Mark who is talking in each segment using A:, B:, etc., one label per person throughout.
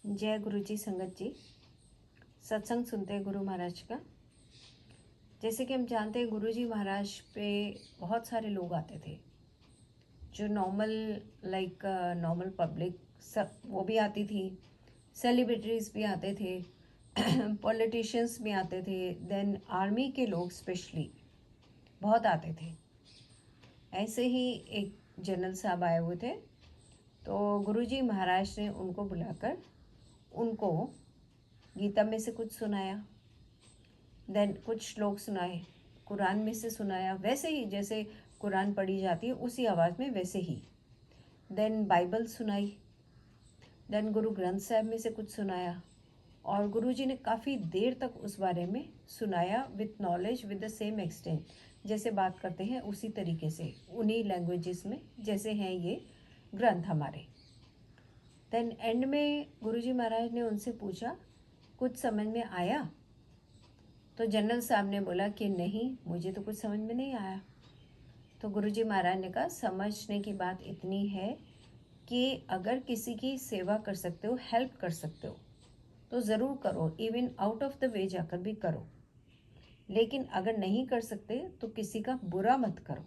A: जय गुरु जी संगत जी। सत्संग सुनते हैं गुरु महाराज का। जैसे कि हम जानते हैं गुरु जी महाराज पे बहुत सारे लोग आते थे, जो नॉर्मल नॉर्मल पब्लिक सब वो भी आती थी, सेलिब्रिटीज़ भी आते थे, पॉलिटिशियंस भी आते थे, देन आर्मी के लोग स्पेशली बहुत आते थे। ऐसे ही एक जनरल साहब आए हुए थे, तो गुरु जी महाराज ने उनको बुलाकर उनको गीता में से कुछ सुनाया, देन कुछ श्लोक सुनाए, कुरान में से सुनाया, वैसे ही जैसे कुरान पढ़ी जाती है उसी आवाज़ में वैसे ही। देन बाइबल सुनाई, देन गुरु ग्रंथ साहब में से कुछ सुनाया, और गुरु जी ने काफ़ी देर तक उस बारे में सुनाया with knowledge, with the same extent, जैसे बात करते हैं उसी तरीके से, उन्हीं लैंग्वेजेस में जैसे हैं ये ग्रंथ हमारे। देन एंड में गुरु जी महाराज ने उनसे पूछा, कुछ समझ में आया? तो जनरल साहब ने बोला कि नहीं, मुझे तो कुछ समझ में नहीं आया। तो गुरुजी महाराज ने कहा, समझने की बात इतनी है कि अगर किसी की सेवा कर सकते हो, हेल्प कर सकते हो, तो ज़रूर करो, even out of the way जाकर भी करो। लेकिन अगर नहीं कर सकते तो किसी का बुरा मत करो।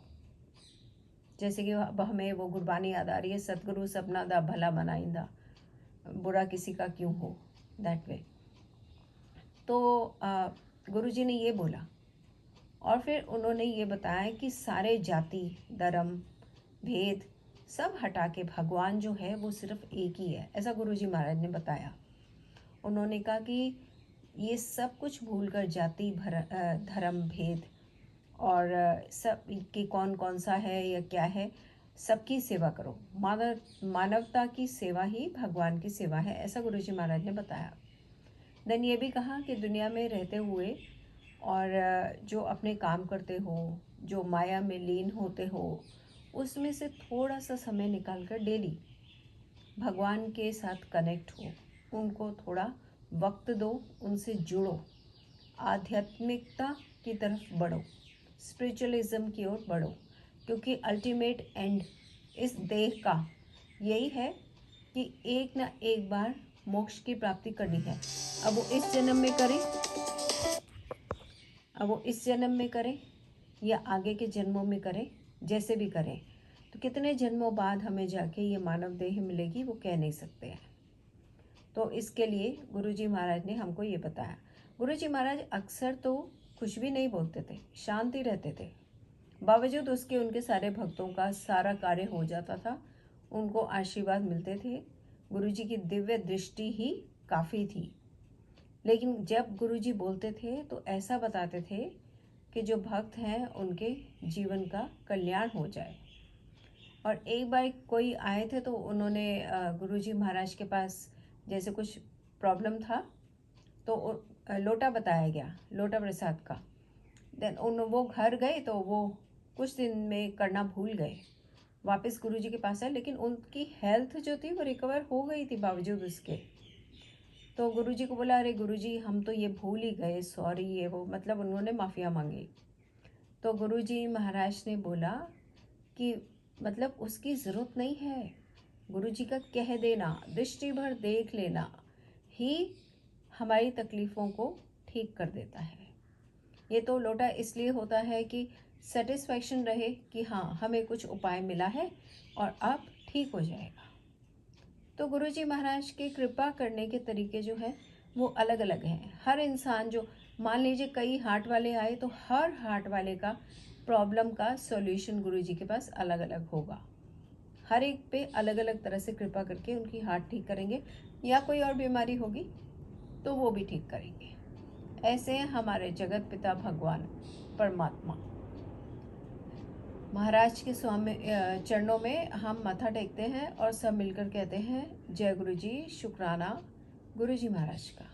A: जैसे कि अब हमें वो गुरबानी याद आ रही है, सतगुरु सपना दा भला बनाइंदा, बुरा किसी का क्यों हो, दैट वे। तो गुरुजी ने ये बोला, और फिर उन्होंने ये बताया कि सारे जाति धर्म भेद सब हटा के भगवान जो है वो सिर्फ एक ही है, ऐसा गुरुजी महाराज ने बताया। उन्होंने कहा कि ये सब कुछ भूलकर जाति धर्म भेद और सब कि कौन कौन सा है या क्या है, सबकी सेवा करो। मानवता की सेवा ही भगवान की सेवा है, ऐसा गुरुजी महाराज ने बताया। देन ये भी कहा कि दुनिया में रहते हुए और जो अपने काम करते हो, जो माया में लीन होते हो, उसमें से थोड़ा सा समय निकाल कर डेली भगवान के साथ कनेक्ट हो, उनको थोड़ा वक्त दो, उनसे जुड़ो, आध्यात्मिकता की तरफ बढ़ो, स्पिरिचुअलिज्म की ओर बढ़ो, क्योंकि अल्टीमेट एंड इस देह का यही है कि एक ना एक बार मोक्ष की प्राप्ति करनी है। अब वो इस जन्म में करें, या आगे के जन्मों में करें, जैसे भी करें, तो कितने जन्मों बाद हमें जाके ये मानव देह मिलेगी वो कह नहीं सकते हैं। तो इसके लिए गुरुजी महाराज ने हमको ये बताया। गुरुजी महाराज अक्सर तो कुछ भी नहीं बोलते थे, शांति रहते थे, बावजूद उसके उनके सारे भक्तों का सारा कार्य हो जाता था, उनको आशीर्वाद मिलते थे। गुरुजी की दिव्य दृष्टि ही काफ़ी थी। लेकिन जब गुरुजी बोलते थे तो ऐसा बताते थे कि जो भक्त हैं उनके जीवन का कल्याण हो जाए। और एक बार कोई आए थे तो उन्होंने गुरुजी महाराज के पास जैसे कुछ प्रॉब्लम था, तो लोटा बताया गया, लोटा प्रसाद का। देन वो घर गए तो वो कुछ दिन में करना भूल गए, वापस गुरुजी के पास आए, लेकिन उनकी हेल्थ जो थी वो रिकवर हो गई थी बावजूद उसके। तो गुरुजी को बोला, अरे गुरुजी हम तो ये भूल ही गए, सॉरी, ये वो, मतलब उन्होंने माफ़िया मांगी। तो गुरुजी महाराज ने बोला कि मतलब उसकी ज़रूरत नहीं है, गुरुजी का कह देना, दृष्टि भर देख लेना ही हमारी तकलीफ़ों को ठीक कर देता है। ये तो लोटा इसलिए होता है कि सेटिस्फैक्शन रहे कि हाँ हमें कुछ उपाय मिला है और अब ठीक हो जाएगा। तो गुरुजी महाराज की कृपा करने के तरीके जो हैं वो अलग अलग हैं। हर इंसान, जो मान लीजिए कई हार्ट वाले आए तो हर हार्ट वाले का प्रॉब्लम का सॉल्यूशन गुरुजी के पास अलग अलग होगा। हर एक पे अलग अलग तरह से कृपा करके उनकी हार्ट ठीक करेंगे, या कोई और बीमारी होगी तो वो भी ठीक करेंगे। ऐसे हैं हमारे जगत पिता भगवान परमात्मा। महाराज के स्वामी चरणों में हम माथा टेकते हैं और सब मिलकर कहते हैं, जय गुरु जी, शुक्राना गुरु जी महाराज का।